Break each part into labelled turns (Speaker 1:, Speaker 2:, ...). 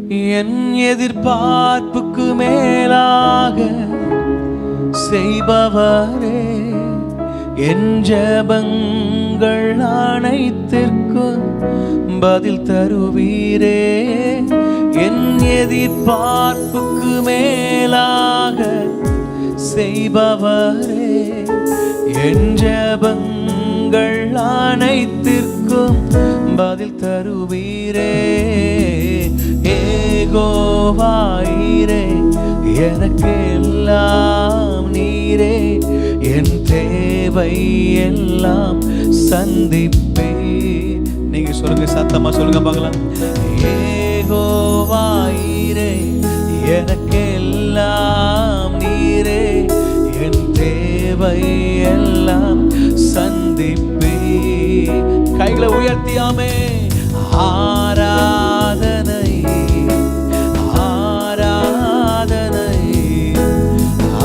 Speaker 1: என் எதிர்பார்ப்புக்கு மேலாக செய்பவரே, என் ஜெபங்கள் அனைத்திற்கும் பதில் தருவீரே. என் எதிர்பார்ப்புக்கு மேலாக செய்பவரே, என் ஜெபங்கள் அனைத்திற்கும் பதில் தருவீரே. ஏகோவாயிரே, எனக்கு எல்லாம் நீரே, என் தேவை எல்லாம் சந்திப்பே. நீங்க சொல்லுங்க, சத்தமா சொல்லுங்க பார்க்கலாம். ஏகோவாயிரே, எனக்கு எல்லாம் நீரே, என் தேவை எல்லாம் சந்திப்பே. கைகளை உயர்த்தியாமே. ஆராதனை ஆராதனை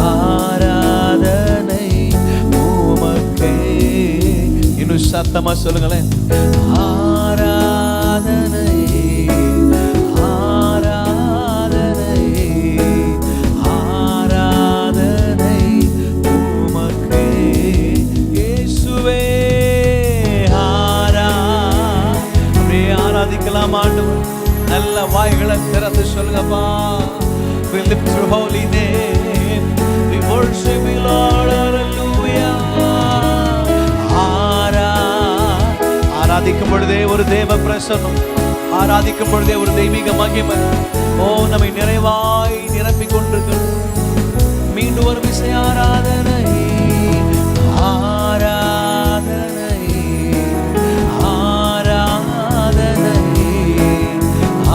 Speaker 1: ஆராதனை உமக்கே. இன்னும் சத்தமா சொல்லுங்களேன். ஆராதனை ஆராதனை ஆராதனை உமக்கே. இயேசுவே ஆராதிக்கலாம். ஆண்டவர் நல்ல வாய்களை திறந்து சொல்லுங்கப்பா. We lift your holy name, we worship you Lord, hallelujah. ஆராதிக்கும் பொழுதே ஒரு தேவ பிரசன்னம், ஆராதிக்கும் பொழுதே ஒரு தெய்வீக மகிமை நம்மை நிறைவாய் நிரப்பிக் கொண்டிருக்கிறது. மீண்டும் ஒரு விசை ஆராதனை ஆராதனை ஆராதனை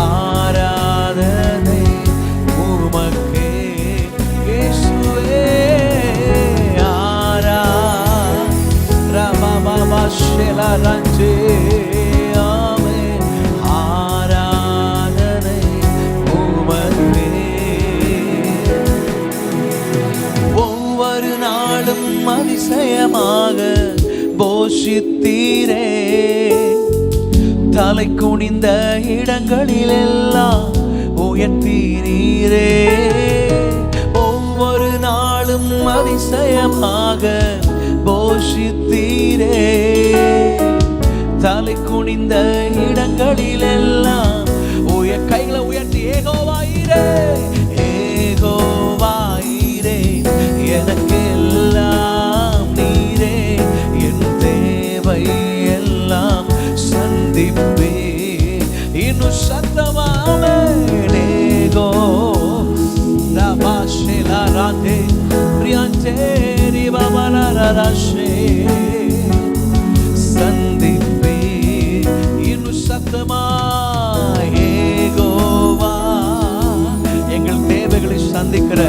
Speaker 1: ஆராதனை உமக்கே. இயேசுவே ஆராதனை ஆராதனை உமக்கே. ஒவ்வொரு நாளும் அதிசயமாக போஷித்தீரே, தலை குனிந்த இடங்களிலெல்லாம் உயர்த்தீரே. ஒவ்வொரு நாளும் அதிசயமாக போஷித்தீரே, தலை குனிந்த இடங்களிலெல்லாம் கைகளை உயர்த்தி ஏகோவாயிரே, ஏகோவாயிரே, எனக்கு எல்லாம் நீரே, என் தேவை எல்லாம் சந்திப்பே. இன்னும் சத்தமாமே. நேகோ ராபாஷேலா ராதே பிரியந்தேரி பாபாலாராஷே சந்திப்பே. இன்னும் சத்தமா. ஏகோவா, எங்கள் தேவைகளை சந்திக்கிற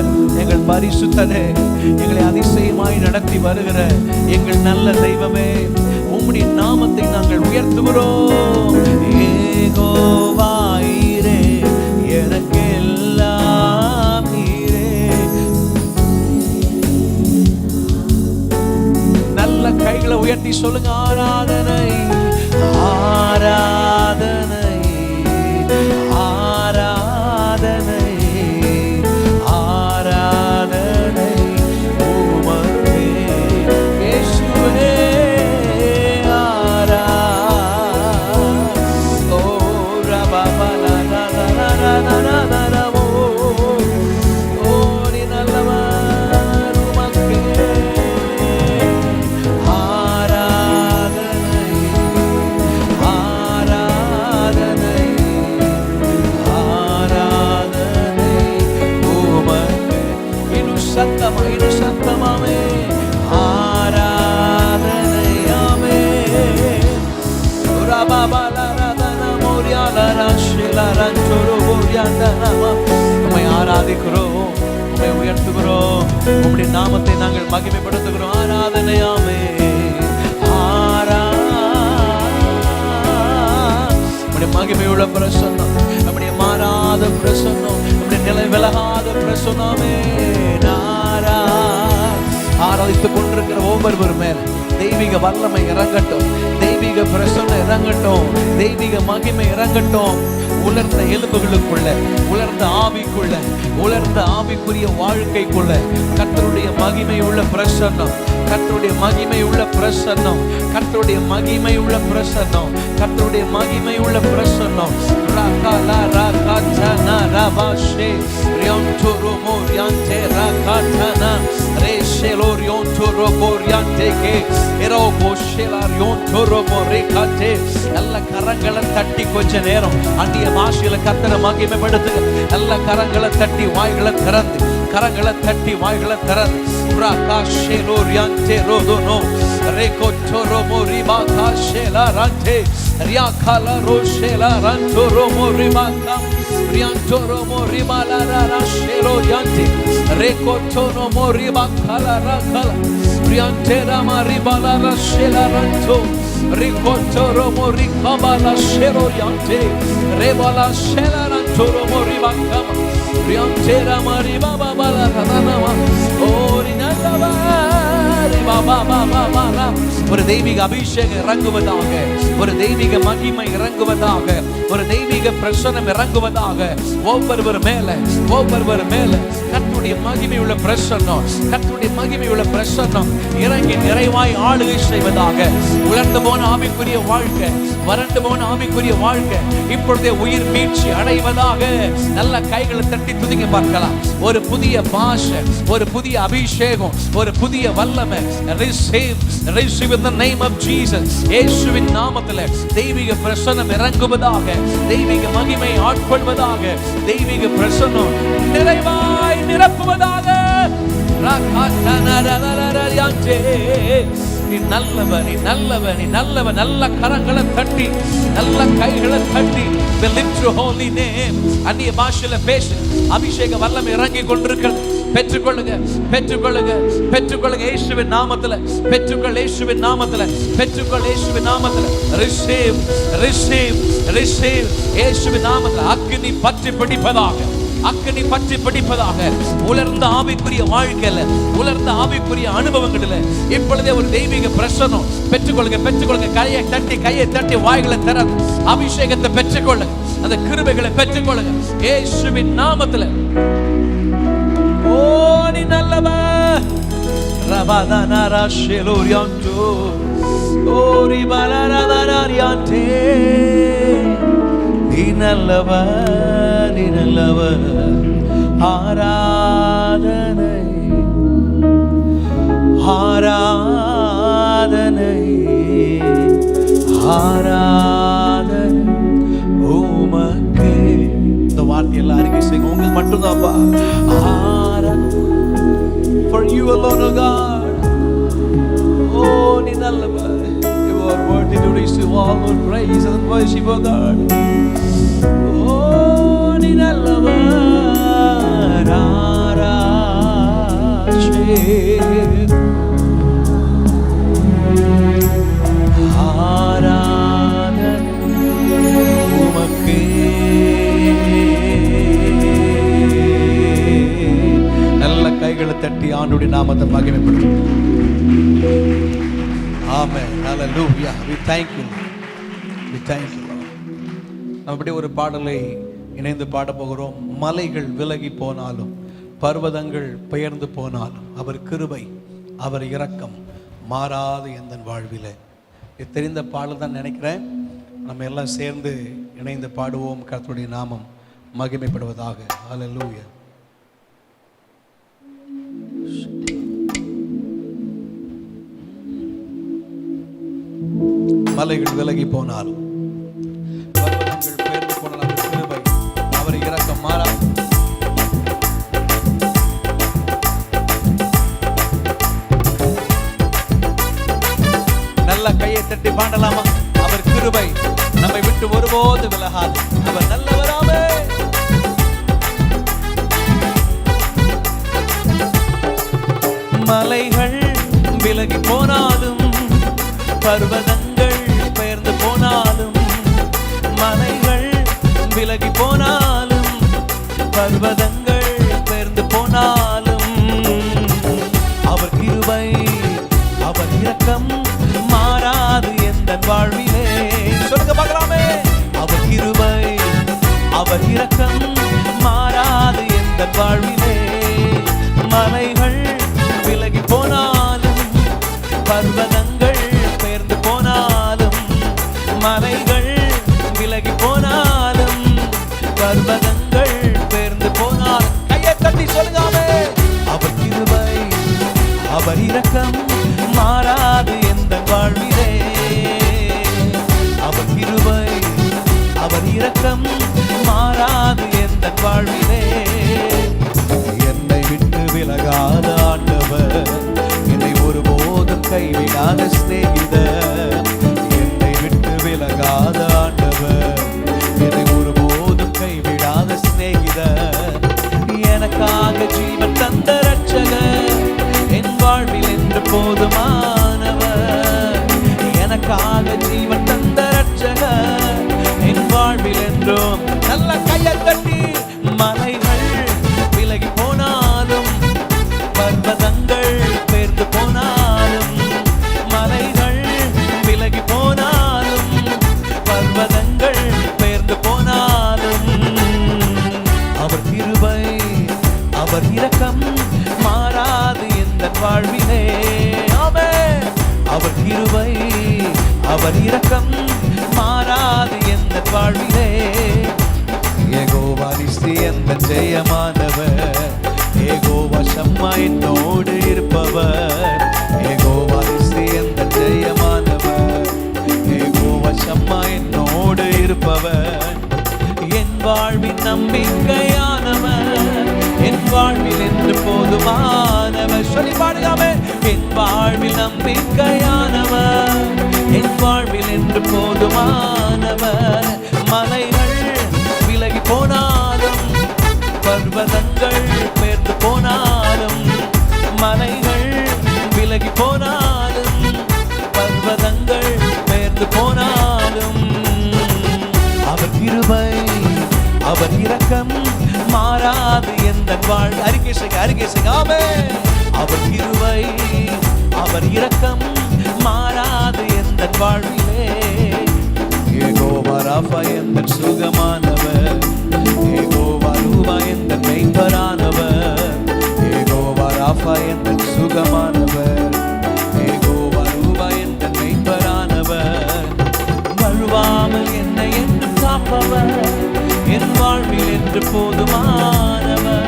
Speaker 1: எங்கள் பரிசுத்தனே, எங்களை அதிசயமாய் நடத்தி வருகிற எங்கள் நல்ல தெய்வமே, உம்முடைய நாமத்தை நாங்கள் உயர்த்துகிறோம். ஏகோவாயிரே, எனக்கு எல்லாம் நீரே. நல்ல கைகளை உயர்த்தி சொல்லுங்க. ஆராதனை ஆராதனை ஆராதனை ஆராதனை உமக்கே. இயேசுவே சத்தமாமே. ஆராதனையாமே. உம்மை ஆராதிக்கிறோம், உம்மை உயர்த்துகிறோம், உம்முடைய நாமத்தை நாங்கள் மகிமைப்படுத்துகிறோம். ஆராதனையாமே. நம்முடைய மகிமையுள்ள பிரசன்னம், நம்முடைய மாறாத பிரசன்னம், நம்முடைய நிலை விலகாத பிரசன்னமே. ஆராதித்துக் கொண்டிருக்கிற ஒவ்வொருவர் மேல தெய்வீக வல்லமை இறங்கட்டும், தெய்வீக பிரசன்னம் இறங்கட்டும், தெய்வீக மகிமை இறங்கட்டும். உலர்ந்த எலும்புகளுக்குள்ள, உலர்ந்த ஆவிக்குள்ள, உலர்ந்த ஆவிக்குரிய வாழ்க்கைக்குள்ள கர்த்தருடைய மகிமை உள்ள பிரசன்னம், கர்த்தருடைய மகிமை உள்ள பிரசன்னம், கர்த்தருடைய மகிமை உள்ள பிரசன்னம், கர்த்தருடைய மகிமை உள்ள பிரசன்னம். ராகாலா ராகாச்சனா ராபாஷே ரியோன்டோரோ மோரியான்டே ராகாச்சனா ரேஷேலோ ரியோன்டோரோ போரியான்டேகே எரோ போஷேலா ரியோன்டோரோ போரேகாட்டே. நல்ல கரங்களை தட்டி கொஞ்ச நேரம் அந்நிய பாஷையில கர்த்தரை மகிமைப்படுத்துங்க. நல்ல கரங்களை தட்டி வாய்களை திறந்து, கரங்களை தட்டி வாய்களை திறந்து. ராகாஷேலோ ரியான்டே ரோதோனோ ரேகோட்டோரோ மோரிபாகாஷேலா ரான்டே ரியாகாலா ரோஷேலா ரான்டோரோ மோரிபாகா ரியான்டோரோ மோரிபாலா ராஷேலோ ரியான்டே ரேகோட்டோனோ மோரிபாகாலா ராகாலா ரியான்டேரா மாரிபாலா ராஷேலா ரான்டோ ரிகோட்டோரோ மோரிகாபாலா ஷேலோ ரியான்டே ரேபாலா ஷேலா ரான்டோரோ மோரிபாகா ரியான்டேரா மாரிபாபாலா ரானாமா ஓரினலவா. ஒரு தெய்வீக அபிஷேகம் இறங்குவதாக, ஒரு தெய்வீக மகிமை இறங்குவதாக, ஒரு தெய்வீக பிரசன்னம் இறங்குவதாக. ஒவ்வொருவர் மேல, ஒவ்வொருவர் மேல கர்த்தருடைய மகிமை உள்ள பிரசன்னம், கர்த்தருடைய மகிமை உள்ள பிரசன்னம் இறங்கி நிறைவாய் ஆளுகை செய்வதாக. உலர்ந்து போன ஆவிக்குரிய வாழ்க்கை, வறண்டு போன ஆவிக்குரிய வாழ்க்கை இப்பொழுதே உயிர் மீட்சி அடைவதாக. நல்ல கைகளை தட்டி துதிங்க பார்க்கலாம். ஒரு புதிய பாஷை, ஒரு புதிய அபிஷேகம், ஒரு புதிய வல்லமை. Receive in the name of Jesus. இயேசுவின் நாமத்தில் தெய்வீக பிரசன்னம் இறங்குவதாக, தெய்வீக மகிமை ஆட்கொள்வதாக, தெய்வீக பிரசன்னம் நிறைவாய் நிரப்புவதாக. நீ நல்லவன், நீ நல்லவன், நீ நல்லவன். நல்ல கரங்களை தட்டி, நல்ல கைகளை தட்டி we lift your holy name. அந்நிய பாஷையில பேசு. அபிஷேக வல்லமை இறங்கி கொண்டிருக்கிறது. பெற்றுக்கொள்ளுங்க, பெற்றுக்கொள்ளுங்க, பெற்றுக்கொள்ளுங்க இயேசுவின் நாமத்தில். பெற்றுக்கொள் இயேசுவின் நாமத்தில், பெற்றுக்கொள் இயேசுவின் நாமத்தில். receive, receive, receive இயேசுவின் நாமத்தில். அக்கினி பற்றி பிடிப்பதாக, அக்கினி பற்றி பிடிப்பதாக. உலர்ந்த ஆவிக்குரிய வாழ்க்கையில, உலர்ந்த ஆவிக்குரிய அனுபவங்களில் இப்பொழுதே ஒரு தெய்வீக பிரசன்னம் பெற்றுக்கொள்ளுங்க, பெற்றுக்கொள்ளுங்க. கையை தட்டி, கையை தட்டி வாய்களை திறந்து அபிஷேகத்தை பெற்றுக்கொள்ளுங்க, அந்த கிருபைகளை பெற்றுக்கொள்ளுங்க இயேசுவின் நாமத்தில். ஓ நீ நல்லவர். ரபாதானாரா ஷெலோரியாண்டோ ஓரி பலராதாரியாண்டே. நீ நல்லவர், நீ நல்லவர். ஆராதனை, ஆராதனை, ஆராதனை உமக்கே. இந்த வார்த்தை எல்லாரும் செய்யுங்க. உங்களுக்கு மட்டும்தான்ப்பா. For you alone, O God. Oh, நீ நல்லவர். You are worthy to receive all our praise and worship, O God. Oh, நீ நல்லவர். ஆராதனை, ஆராதனை உமக்கே. நல்ல கைகளை தட்டி ஆண்டவருடைய நாமத்தை மகிமைப்படுத்தும். ஆமென். ஹல்லேலூயா. We thank you. We thank you. அப்படி ஒரு பாடலை இணைந்து பாட போகிறோம். மலைகள் விலகி போனாலும், பர்வதங்கள் பெயர்ந்து போனாலும், அவர் கிருபை, அவர் இரக்கம் மாறாது எந்தன் வாழ்விலே. இது தெரிந்த பாடல் தான் நினைக்கிறேன். நம்ம எல்லாம் சேர்ந்து இணைந்து பாடுவோம். கர்த்தருடைய நாமம் மகிமைப்படுவதாக. ஹல்லேலூயா. மலைகள் விலகி போனாலும், பர்வதங்கள் பெயர்ந்து போனாலும், அவர் கிருபை, அவர் இரக்கம் மாறாது. நல்ல கையை தட்டி பாடலாமா? அவர் கிருபை நம்மை விட்டு ஒருபோது விலகாது. அவர் நல்லவராமே. மலைகள் விலகி போனாலும், பர்வதங்கள் பெயர்ந்து போனாலும், மலைகள் விலகி போனாலும், பர்வதங்கள் பெயர்ந்து போனாலும், அவர் கிருபை, அவர் இரக்கம் மாறாது எந்தன் வாழ்விலே. சொல்லுங்க பார்க்கலாமே. அவர் கிருபை, எந்த வாழ்விலே. மலைகள் விலகி போனாலும், பர்வதங்கள் பெயர்ந்து போனாலும், மலைகள் விலகி போனாலும், பர்வதங்கள் பெயர்ந்து போனால், கையை தட்டி சொல்லுங்காமே. அவர் கிருபை அவர் இரக்கம் மாறாது எந்த வாழ்விலே. அவர் கிருபை அவர் இரக்கம் மாறாது எந்த வாழ்விலே. என்னை விட்டு விலகாத ஆண்டவர், என்னை ஒருபோதும் கைவிடாத சிநேகிதர். என்னை விட்டு விலகாத ஆண்டவர், என்னை ஒருபோதும் கைவிடாத சிநேகிதர். எனக்காக ஜீவன் தந்த ரட்சகர், என் வாழ்வில் என்று போதுமானவர். எனக்காக ஜீவன் தந்த ரட்சகர், என் வாழ்வில் என்றும். நல்ல கையை தட்டி. மலைகள் விலகி போனாலும், பர்வதங்கள் பெயர்ந்து போனாலும், மலைகள் விலகி போனாலும், பர்வதங்கள் பெயர்ந்து போனாலும், அவர் கிருபை அவர் இரக்கம் மாறாது எந்த வாழ்விலே. ஆமென். அவர் கிருபை அவர் இரக்கம் மாறாது எந்த வாழ்விலே. யெகோவா நிசி எந்த ஜெயமானவர், யெகோவா ஷம்மா என்னோடு இருப்பவர். யெகோவா நிசி எந்த ஜெயமானவர், யெகோவா ஷம்மா என்னோடு இருப்பவர். என் வாழ்வின் நம்பிக்கையானவர், என் வாழ்வில் என்று போதுமானவர். சொல்லி பாடுகாமே. என் வாழ்வில் நம்பிக்கையானவர், என் வாழ்வில் என்று போதுமானவர். மலைகள் விலகி போனாலும், பர்வதங்கள் பெயர்ந்து போனாலும், மலைகள் விலகி போனாலும், பர்வதங்கள் பெயர்ந்து போனாலும், அவர் கிருபை அவர் இரக்கம் மாறாது எந்த வாழ். அறிக்கை செய்க ஆமென். அவர் கிருபை அவர் இரக்கம் மாறாது எந்த வாழ்விலே. யெகோவா ராஃபா எந்த சுகமானவர், யெகோவா ரூபா எந்த மெய்ப்பரானவர். யெகோவா ராஃபா எந்த சுகமானவர், யெகோவா ரூபா எந்த மெய்ப்பரானவர். வழுவாமல் என்னை என்று காப்பவர், என் வாழ்வில் என்று போதுமானவர்.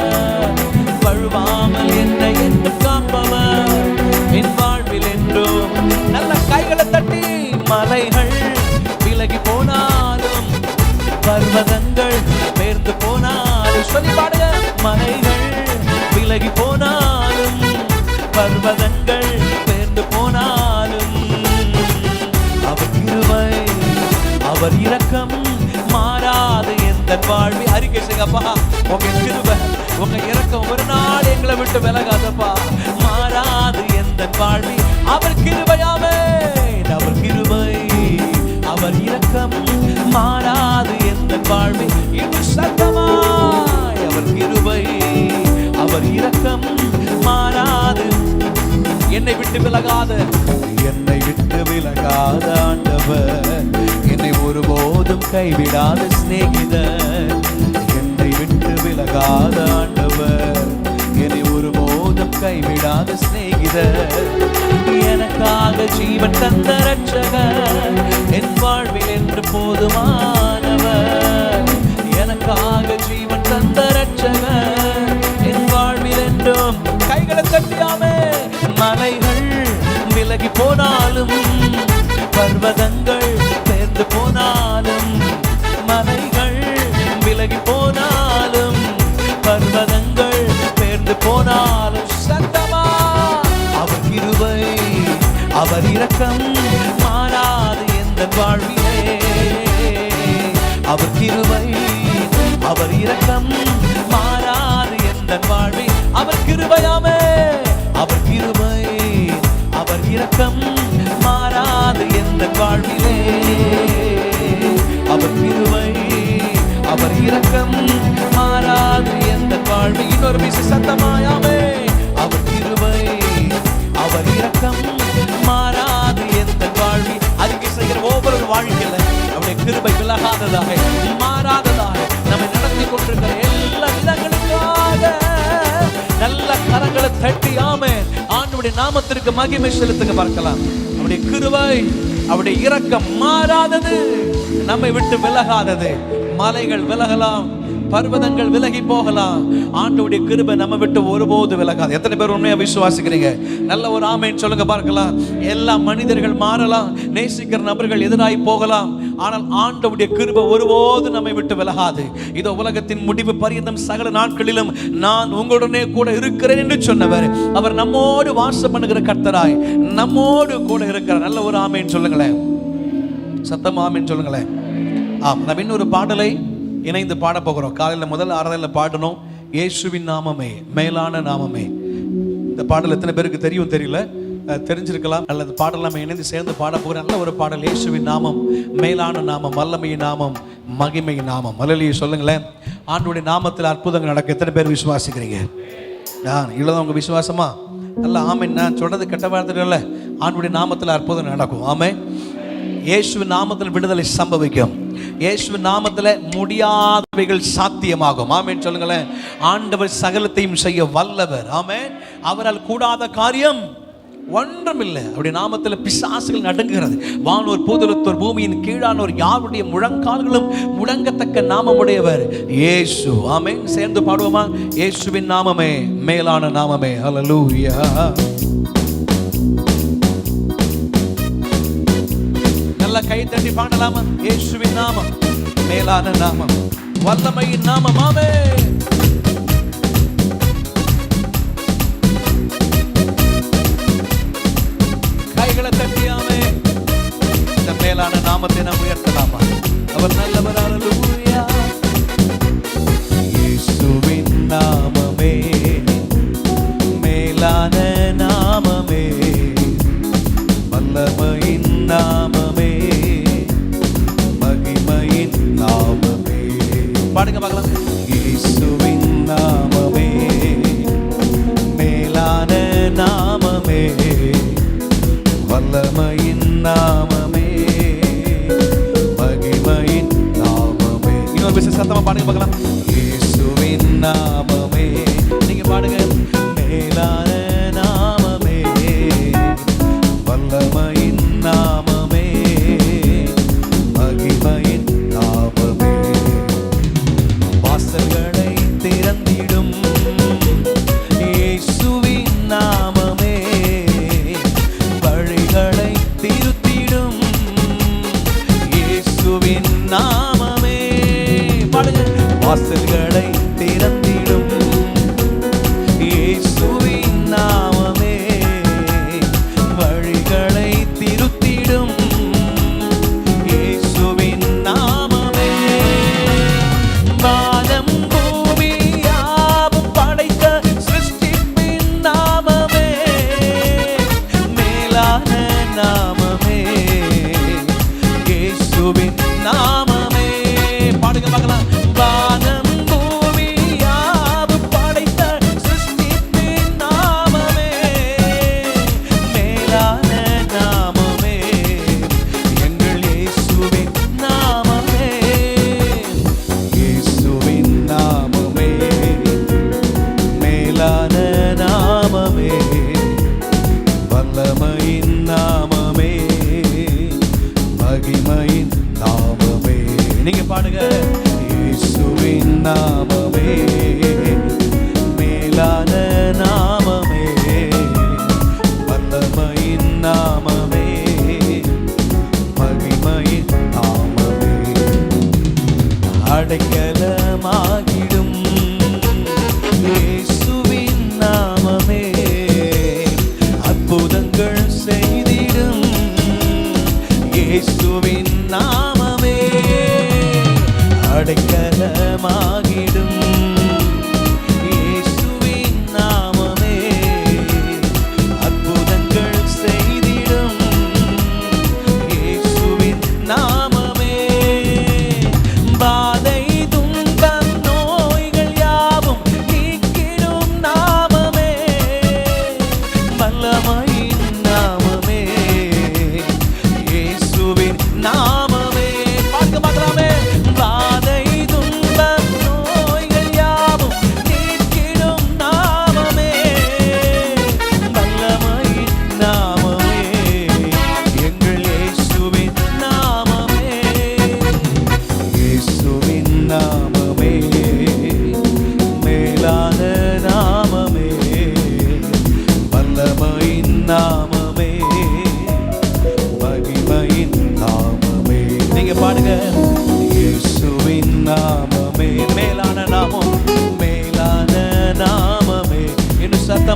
Speaker 1: வழுவாமல் என்னை என்று காப்பவர், என் வாழ்வில் என்றும். நல்ல கைகளை தட்டி. மலைகள் விலகி போனாலும், பர்வதங்கள் பெயர்ந்து போனாலும். சொல்லி பாடுங்க. மலைகள் விலகி போனாலும், பர்வதங்கள் பெயர்ந்து போனாலும், அவர் கிருபை அவர் இரக்கம் மாறாது எந்த வாழ்வி. அறிக்கை செய்யப்பா. உங்க கிருபை உங்க இரக்கம் ஒரு நாள் எங்களை விட்டு விலகாதப்பா. மாறாது எந்த வாழ்வி. அவர் கிருபையாமே. அவர் கிருபை அவர் இரக்கம் மாறாது எந்த வாழ்வி. இது சத்தமாய். அவர் கிருபை அவர் இரக்கம் மாறாது. என்னை விட்டு விலகாத ஆண்டவர், என்னை ஒருபோதும் கைவிடாத சிநேகிதர். என்னை விட்டு விலகாத ஆண்டவர், என்னை ஒருபோதும் கைவிடாத சிநேகிதர். எனக்காக ஜீவன் தந்த ரட்சகர், என் வாழ்வில் என்று போதுமானவர். எனக்காக ஜீவன் தந்த ரட்சகர், என் வாழ்வில் என்றும். கைகளை தட்டியாமே. மலைகள் விலகி போனாலும், பர்வதங்கள் பெயர்ந்து போனாலும், மலைகள் விலகி போனாலும், பர்வதங்கள் பெயர்ந்து போனாலும். சத்தமா. அவர் கிருபை அவர் இரக்கம் மாறாது எந்த வாழ்விலே. அவர் கிருபை அவர் இரக்கம் மாறாது எந்த வாழ்வில். அவர் கிருபையாமே. அவர் கிருபை அவர் இரக்கம் மாறாது எந்த வாழ்விலே. அவர் கிருபை அவர் இரக்கம் மாறாது எந்த வாழ்வில். இன்னொரு மீசை சத்தமாயாமே. அவர் கிருபை அவர் இரக்கம் மாறாது எந்த வாழ்வில். அறிக்கை செய்கிற ஒவ்வொரு வாழ்க்கையில அவருடைய கிருபை விலகாததாக மாறாததாக நம்மை நடத்தி கொண்டிருக்கிற எல்லா விதங்களுக்காக நாமத்திற்கு மகிமை செலுத்துங்க பார்க்கலாம். அவருடைய கிருபை, அவருடைய இரக்கம் மாறாதது, நம்மை விட்டு விலகாதது. மலைகள் விலகலாம், பர்வதங்கள் விலகி போகலாம், ஆண்டவருடைய கிருபை நம்ம விட்டு ஒருபோது விலகாது. எத்தனை பேர் உண்மையா விசுவாசிக்கிறீங்க? நல்ல ஒரு ஆமென் சொல்லுங்க பார்க்கலாம். எல்லா மனிதர்கள் மாறலாம், நேசிக்கிற நபர்கள் எதிராய் போகலாம், ஆனால் ஆண்டவருடைய கிருபை ஒருபோது நம்மை விட்டு விலகாது. இதோ உலகத்தின் முடிவு பரியந்தம் சகல நாட்களிலும் நான் உங்களுடனே கூட இருக்கிறேன் என்று சொன்னவர், அவர் நம்மோடு வாசம் பண்ணுகிற கர்த்தராய் நம்மோடு கூட இருக்கிறார். நல்ல ஒரு ஆமென் சொல்லுங்களேன், சத்தமா ஆமென் சொல்லுங்களேன். நம்ம இன்னொரு பாடலை இணைந்து பாட போகிறோம். காலையில் முதல் ஆராதனையில் பாடணும், இயேசுவின் நாமமே மேலான நாமமே. இந்த பாடல் எத்தனை பேருக்கு தெரியும் தெரியல, தெரிஞ்சிருக்கலாம். அல்லது பாடல் நம்ம இணைந்து சேர்ந்து பாட போகிறோம். நல்ல ஒரு பாடல், இயேசுவின் நாமம் மேலான நாமம், வல்லமையின் நாமம், மகிமையின் நாமம். அல்லேலூயா சொல்லுங்களேன். ஆண்டவருடைய நாமத்தில் அற்புதங்கள் நடக்க எத்தனை பேர் விசுவாசிக்கிறீங்க? இவ்வளோதான் உங்க விசுவாசமா? நல்ல ஆமென். நான் சொல்றது கெட்ட வார்த்தை இல்லை, ஆண்டவருடைய நாமத்தில் அற்புதம் நடக்கும். ஆமென். இயேசுவின் நாமத்தில் விடுதலை சம்பவிக்கும். இயேசுவின் நாமத்தில் முடியாதவைகள் சாத்தியமாகும். ஆமென் சொல்லுங்களேன். ஆண்டவர் சகலத்தையும் செய்ய வல்லவர். ஆமென். அவரால் கூடாத காரியம் ஒன்றுமில்லை. அவருடைய நாமத்தில் பிசாசுகள் நடுங்குகிறது. வானோர் பூதலத்தோர் பூமியின் கீழானோர் யாருடைய முழங்கால்களும் முடங்கத்தக்க நாமமுடையவர் இயேசு. ஆமென். சேர்ந்து பாடுவோமா? இயேசுவின் நாமமே மேலான நாமமே. ஹல்லேலூயா. கை தட்டி பாடலாமா? இயேசுவின் நாமம் மேலான நாமம், வல்லமையின் நாமம். ஆமென். கைகளை தட்டி ஆமென். இந்த மேலான நாமத்தை நாம் உயர்த்தலாமா? அவர் நல்லவர். ஹல்லேலூயா. இயேசுவின் நாமமே மேலான நாமமே, வல்லமையின் நாமமே, மகிமையின் நாமமே. பாடுங்க பார்க்கலாம். இயேசுவின் நாமமே மேலான நாமமே, வல்லமையின் நாமமே, மகிமையின் நாமமே. இன்னொரு விஷயம் சத்தமா பாடுங்க பார்க்கலாம். இயேசுவின் நாமமே. நீங்க பாடுங்க. மேலான நாமமே, வல்லமையின் நாமமே, மகிமையின் நாமமே. வாசல்களை திறந்திடும் இயேசுவின் நாமமே, வழிகளை திருத்திடும் இயேசுவின் நாமமே. பாடுங்க. வாசல்களை திறந்திடும்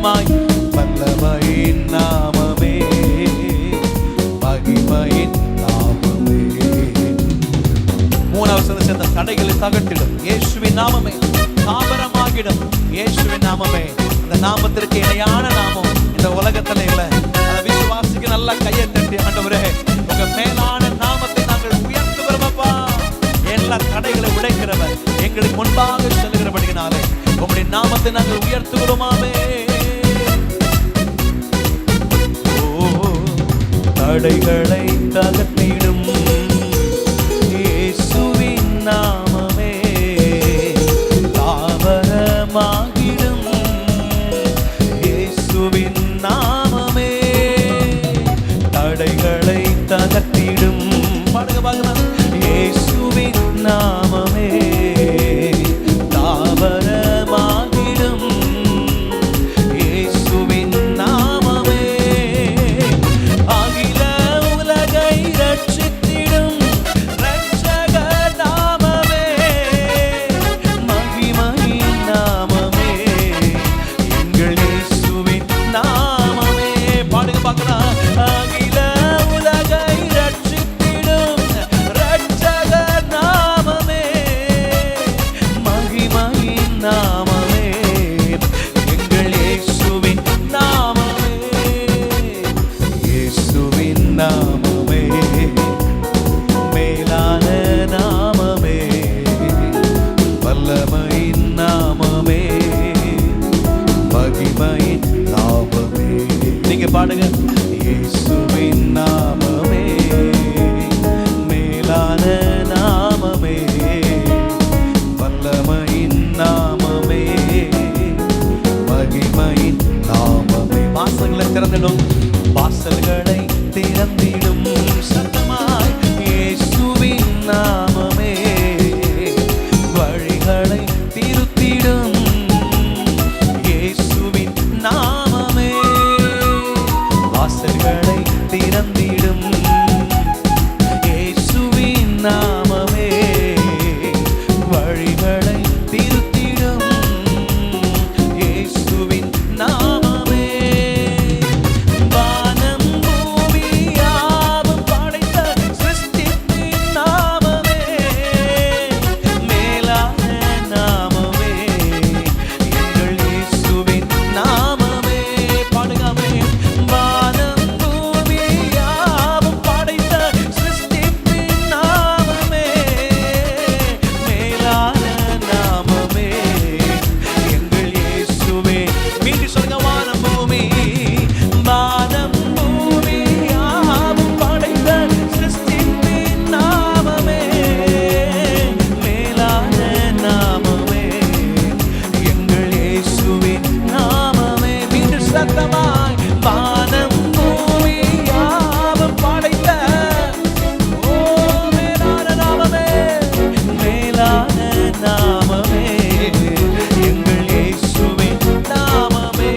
Speaker 1: சத்தமாய் வல்லமையின் நாமமே, மகிமையின் நாமமே. மூணாவது சேர்ந்த தடைகளை தகட்டிடும் இயேசுவின் நாமமே, தாபரமாகிடும் இயேசுவின் நாமமே. இந்த நாமத்திற்கு இணையான நாமம் இந்த உலகத்துல இல்லை. அந்த விசுவாசிக்கு நல்லா கையை தட்டி, ஆண்டவரே உங்க மேலான நாமத்தை நாங்கள் உயர்த்துகிறோமப்பா. எல்லா தடைகளை உடைக்கிறவர் எங்களுக்கு முன்பாக செல்கிறபடினாலே உங்களுடைய நாமத்தை நாங்கள் உயர்த்துகிறோமாமே. தடைகளை தகர்த்திடும் இயேசுவின் நாமமே, தாவரமாகிடும் இயேசுவின் நாமமே. தடைகளை தகர்த்திடும் பாடுங்க பார்க்கலாம். இயேசுவின் நாமமே, தாவரமாகிடும் இயேசுவின் நாமமே. அகில உலகை ரட்சித்திடும் இரட்சக நாமமே, மகிமையின் நாமமே, எங்கள் இயேசுவின் நாமமே. பாடுங்க பார்க்கலாம். அகில உலகை ரட்சித்திடும் இரட்சக நாமமே, மகிமையின் நாமமே, எங்கள் இயேசுவின் நாமமே. இயேசுவின் நாமமே, மேலான நாமமே, வல்லமையின் நாமமே, மகிமையின் நாமமே. நீங்க பாடுங்க. இயேசுவின் நாமமே, மேலான நாமமே, வல்லமையின் நாமமே, மகிமையின் நாமமே. வாசல்களை திறந்திடும், வாசல்களை திறந்திடும் சத்தமாய் இயேசுவின் நாமமே, வழிகளை திருத்திடும் இயேசுவின் நாமமே. வாசல்களை திறந்திடும் இயேசுவின் நாமமே, வழிகளை திருத்திடும் இயேசுவின் நாமமே. வானம் பூமி யாவும் படைத்த சிருஷ்டிப்பின் நாமமே, மேலான நாமமே, எங்கள் இயேசுவின் நாமமே. பாடுகாமே. வானம் பூமி யாவும் படைத்த சிருஷ்டிப்பின் நாமமே, மேலான நாமமே, எங்கள் இயேசுவே. மீண்டும் சொல்லுங்க. வானம் பூமி, வானம் பூமி யாவும் படைத்த சிருஷ்டிப்பின் நாமமே, மேலான நாமமே, எங்கள் இயேசுவின் நாமமே. மீண்டும் சத்தமாய். வானம் பூமி யாவும் படைத்த மேலான நாமமே, மேலான நாமமே, எங்கள் இயேசுவின் நாமமே.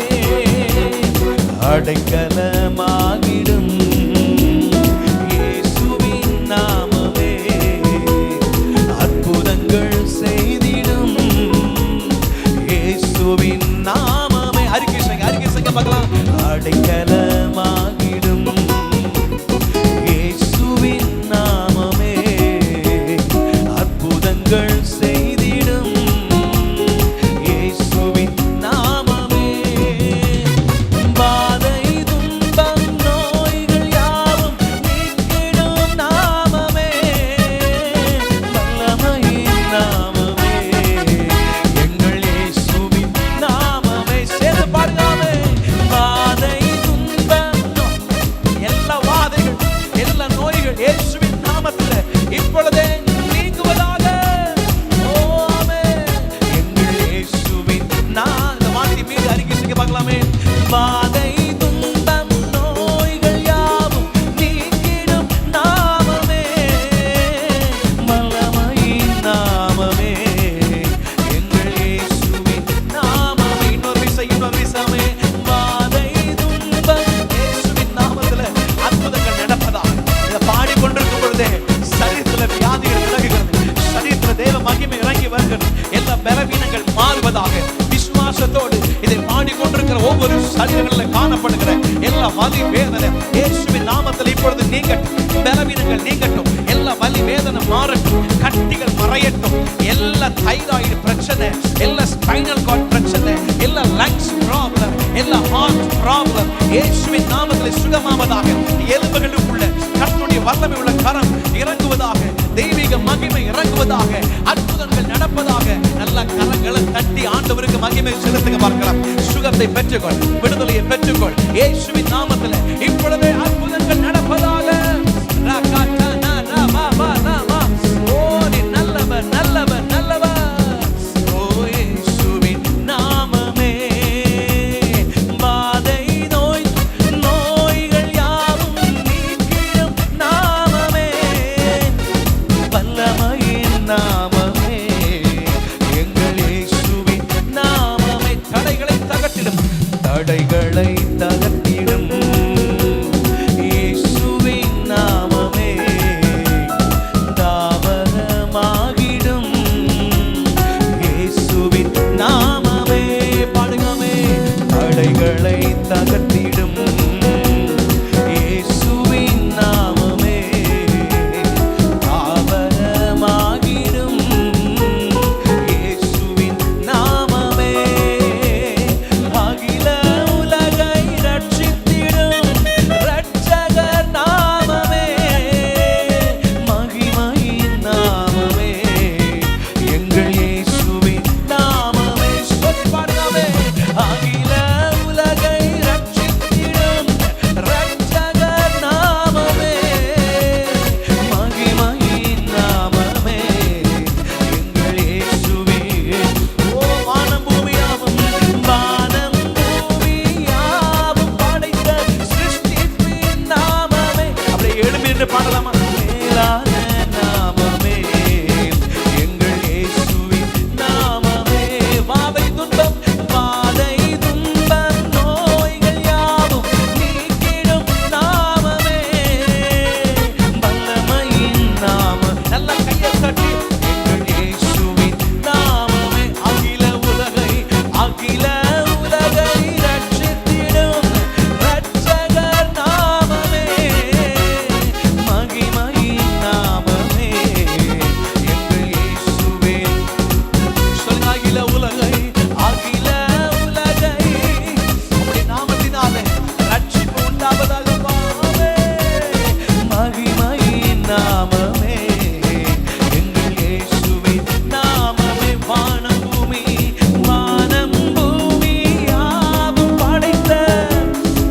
Speaker 1: அடைக்கலமாகிடும் இயேசுவின் நாமமே, அற்புதங்கள் செய்திடும் இயேசுவின் நாமமே. அறிக்கை செய்ய பார்க்கலாம். அடைக்கலமாகிடும் இயேசுவின் நாமமே, அற்புதங்கள் செய்திடும் இயேசுவின் நாமமே. வாதை துன்பம் நோய்கள் யாவும் நீக்கிடும் நாமமே, வல்லமையின் நாமமே, எங்கள் இயேசுவின் நாமமே. சேர்ந்து பாடுகாமே. வாதை துன்பம் எல்லா வாதைகள் எல்லா நோய்கள் இயேசுவின் நாமத்தில் இப்பொழுதே நீங்குவதாக. ஆமென். எங்கள் இயேசுவின் மாத்தி மீது அறிக்கை செய்ய பார்க்கலாமே. வாதை துன்பம் நோய்கள் யாவும் நீக்கிடும் நாமமே, வல்லமையின் நாமமே, எங்கள் இயேசுவின் நாமமே. இன்னொரு விசையாமே. வாதை துன்பம் இயேசுவின் நாமத்தில் அற்புதங்கள் நடப்பதாக. இதை பாடிக்கொண்டிருக்கும் பொழுதே சரீரத்தில் வியாதிகள் விலகுகிறது, சரீரத்தில் தேவ மகிமை இறங்கி வருகிறது, எல்லா பலவீனங்கள் மாறுவதாக. விசுவாசத்தோடு இதை பாடிக்கொண்டிருக்கிற ஒவ்வொரு சரீரங்களில் காணப்படுகிற எல்லா வலி வேதனை இயேசுவின் நாமத்தில் இப்பொழுது நீங்கட்டும். பலவீனங்கள் நீங்கட்டும். எல்லா வலி வேதனை மாறட்டும். கட்டிகள் மறையட்டும். எல்லா தைராய்டு பிரச்சனை, எல்லா ஸ்பைனல் கார்ட் பிரச்சனை, எல்லா லங்ஸ் ப்ராப்ளம், எல்லா ஹார்ட் ப்ராப்ளம் இயேசுவின் நாமத்தில் சுகமாவதாக. எலும்புகளுக்குள்ள கர்த்தருடைய வல்லமை உள்ள கரம் இறங்குவதாக. தெய்வீக மகிமை இறங்குவதாக. அற்புதங்கள் நடப்பதாக. நல்ல கரங்களை தட்டி ஆண்டவருக்கு மகிமை செலுத்துங்க பார்க்கலாம். சுகத்தை பெற்றுக்கொள், விடுதலையை பெற்றுக்கொள். இயேசுவின் நாமத்தில் இப்பொழுதே அற்புதங்கள் நடப்பதாக. ஓ நீ நல்லவர், நல்லவர், நல்லவர். ஓ இயேசுவின் நாமமே வாதை நோய் நோய்கள் யாவும் நீக்கிடும் நாமமே. வல்லமையின் நாமமே எங்கள் இயேசுவின் நாமமே. தடைகளை தகட்டிடும், தடைகளை தகட்டிடும் இயேசுவின் நாமமே. தாவரமாகிடும் இயேசுவின் நாமமே. பாடுகாமே. தடைகளை தகட்டிடும் இயேசுவின் நாமமே. தாவரமாகிடும் இயேசுவின் நாமமே. அகில உலகை ரட்சித்திடும் இரட்சகர் நாமமே. மகிமையின் நாமமே எங்கள் இயேசுவின் நாமமே. சொல்லி பாடுகாமே. அகில உலகை ரட்சித்திடும் இரட்சகர் நாமமே. மகிமையின் நாமமே எங்கள் இயேசுவே. ஓ வானம் பூமியாவும் வானம் பூமியாவும் படைத்த சிருஷ்டிப்பின் நாமமே. அப்படியே எழும்பி நின்று பாடலாமா? மேலான நாமமே எங்கள் இயேசுவின் நாமமே. வாதை துன்பம் நோய்கள் யாவும் நீக்கிடும் நாமமே. வல்லமையின் நாமம். நல்ல கையை தட்டி எங்கள் இயேசுவின் நாமமே. அகில உலகை ரட்சித்திடும் இரட்சகர் நாமமே. மகிமையின் நாமமே எங்கள் இயேசுவே. சொல்லுங்க. அகில உலகை உம்முடைய நாமத்தினாலே ரட்சிப்பு உண்டாவதாக. பாவே. மகிமையின் நாமமே எங்கள் இயேசுவின் நாமமே. வானம் பூமி யாவும் படைத்த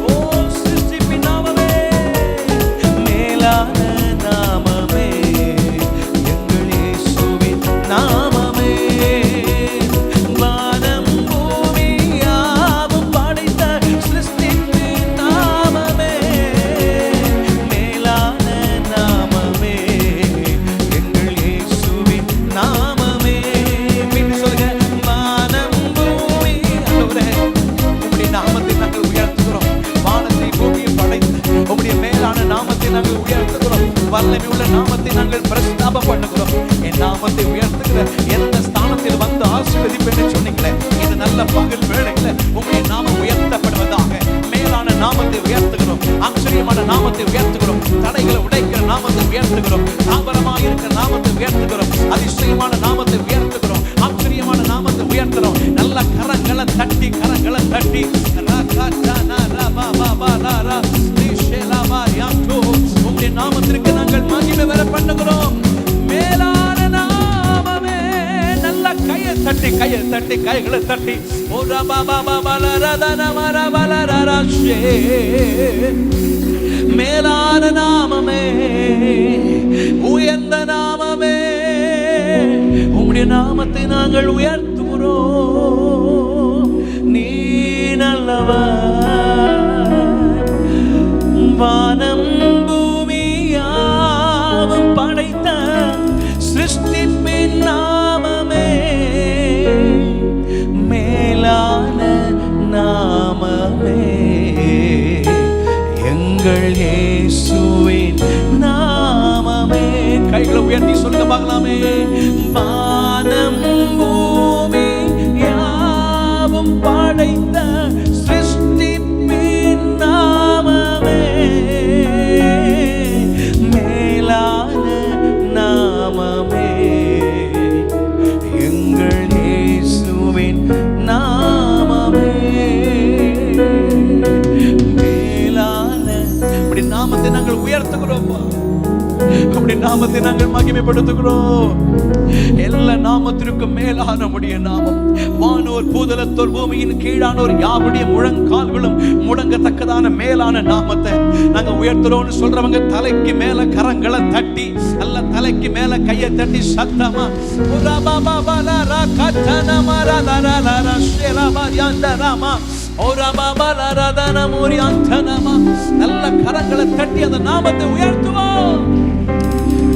Speaker 1: ஓ சிருஷ்டிப்பின் நாமமே. மேலான நாமமே எங்கள் இயேசுவின் நாமமே. வானம் பூமி யாவும் படைத்த சிருஷ்டிப்பின் நாமமே. மேலான நாமமே எங்கள் இயேசுவின் நாமமே. மீண்டும் சொல்லுங்க. வானம் பூமி ஆண்டவரே உம்முடைய நாமத்தை நாங்கள் உயர்த்துகிறோம். வானத்தை பூமியை படைத்து உம்முடைய மேலான நாமத்தை நாங்கள் உயர்த்துகிறோம். வல்லமை உள்ள நாமத்தை நாங்கள் பிரஸ்தாபம் பண்ணுகிறோம். என் நாமத்தை உயர்த்துகிற எந்த ஸ்தானத்தில் வந்து ஆசீர்வதிப்பேன்னு சொன்னீங்களே, இது நல்ல பகல் வேளையில உம்முடைய நாமம் உயர்த்தப்படுவதாக. மேலான நாமத்தை உயர்த்துகிறோம். ஆச்சரியமான நாமத்தை உயர்த்துகிறோம். தடைகளை உடைக்கிற நாமத்தை உயர்த்துகிறோம். தாபரமாக இருக்கிற நாமத்தை உயர்த்துகிறோம். அதிசயமான நாமத்தை உயர்த்துகிறோம். ஆச்சரியமான நாமத்தை உயர்த்துகிறோம். நல்ல கரங்களை தட்டி உம்முடைய நாமத்திற்கு நாங்கள் மகிமை வர பண்ணுகிறோம். மேலான நாமமே. நல்ல கையை தட்டி கைகளை தட்டி மேலான நாமமே, உயர்ந்த நாமமே, உம்முடைய நாமத்தை நாங்கள் உயர்த்துகிறோம். நீ நல்லவர். வானம் பூமியாவும் படைத்த சிருஷ்டிப்பின் நாமமே. மேலான நாமமே எங்கள் இயேசுவின் நாமமே. கைகளை உயர்த்தி சொல்லுங்க பார்க்கலாமே. வானம் பூமி நாமத்தை நாங்கள் உயர்த்துகிறோம், உம்முடைய நாமத்தை நாங்கள் மகிமைப்படுத்துகிறோம். எல்லா நாமத்திற்கும் மேலான உம்முடைய நாமம், வானோர் பூதலத்தோர் பூமியின் கீழானோர் யாருடைய முழங்கால்களும் முடங்கத்தக்கதான மேலான நாமத்தை நாங்க உயர்த்துறோம்னு சொல்றவங்க தலைக்கு மேல கரங்களை தட்டி, அல்ல தலைக்கு மேல கையை தட்டி சத்தமா நல்ல கரங்களை தட்டி அந்த நாமத்தை உயர்த்துவோம்.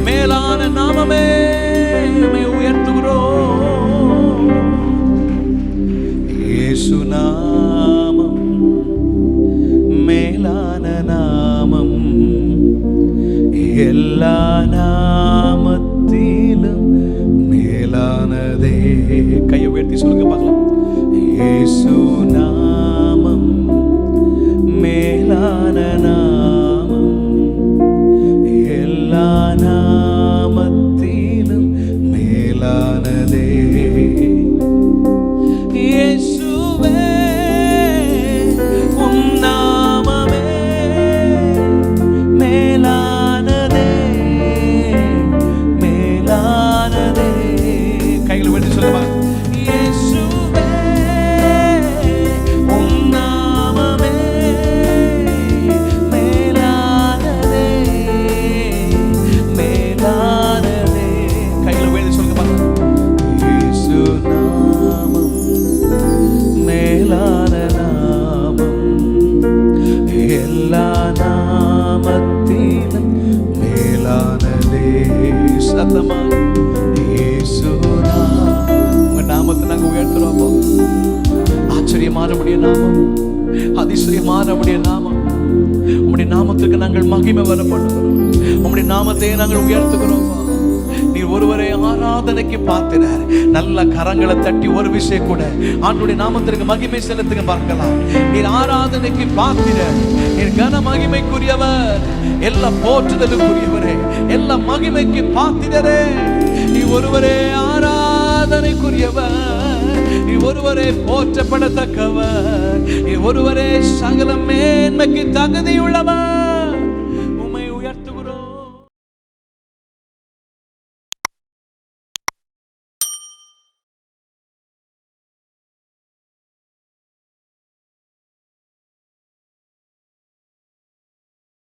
Speaker 1: மேலான நாமமே உயர்த்துகிறோம். இயேசு நாமம் மேலான நாமம், எல்லா நாமத்திலும் மேலானதே. கையை உயர்த்தி சொல்லுங்க பார்க்கலாம். இயேசு நாமம் மேலான நாமம், எல்லா நாமத்திலும் மேலானதே. இயேசுவே உம் நாமமே மேலானதே, மேலானதே. கைகளை உயர்த்தி சொல்லுங்க. ஆச்சரியமானவருடைய நாமம், அதிசயமானவருடைய நாமம், உம்முடைய நாமத்துக்கு நாங்கள் மகிமை வரப்படுகிறோம். உம்முடைய நாமத்தை நாங்கள் உயர்த்துகிறோம். நீர் ஒருவரை ஆராதனைக்கு பார்க்கிறார். நல்ல கரங்களை தட்டி ஒரு விஷயம் கூட ஆண்டவருடைய நாமத்திற்கு மகிமை செலுத்துங்க பார்க்கலாம். நீர் ஆராதனைக்கு பார்க்கிறார். நீர் கன மகிமைக்குரியவர், எல்லா போற்றுதலுக்குரியவரே, எல்லா மகிமைக்கு பார்க்கிறரே. நீ ஒருவரே ஆராதனைக்குரியவர், நீ ஒருவரே போற்றப்படத்தக்கவர், நீ ஒருவரே சகல மேன்மைக்கு தகுதியுள்ளவர்.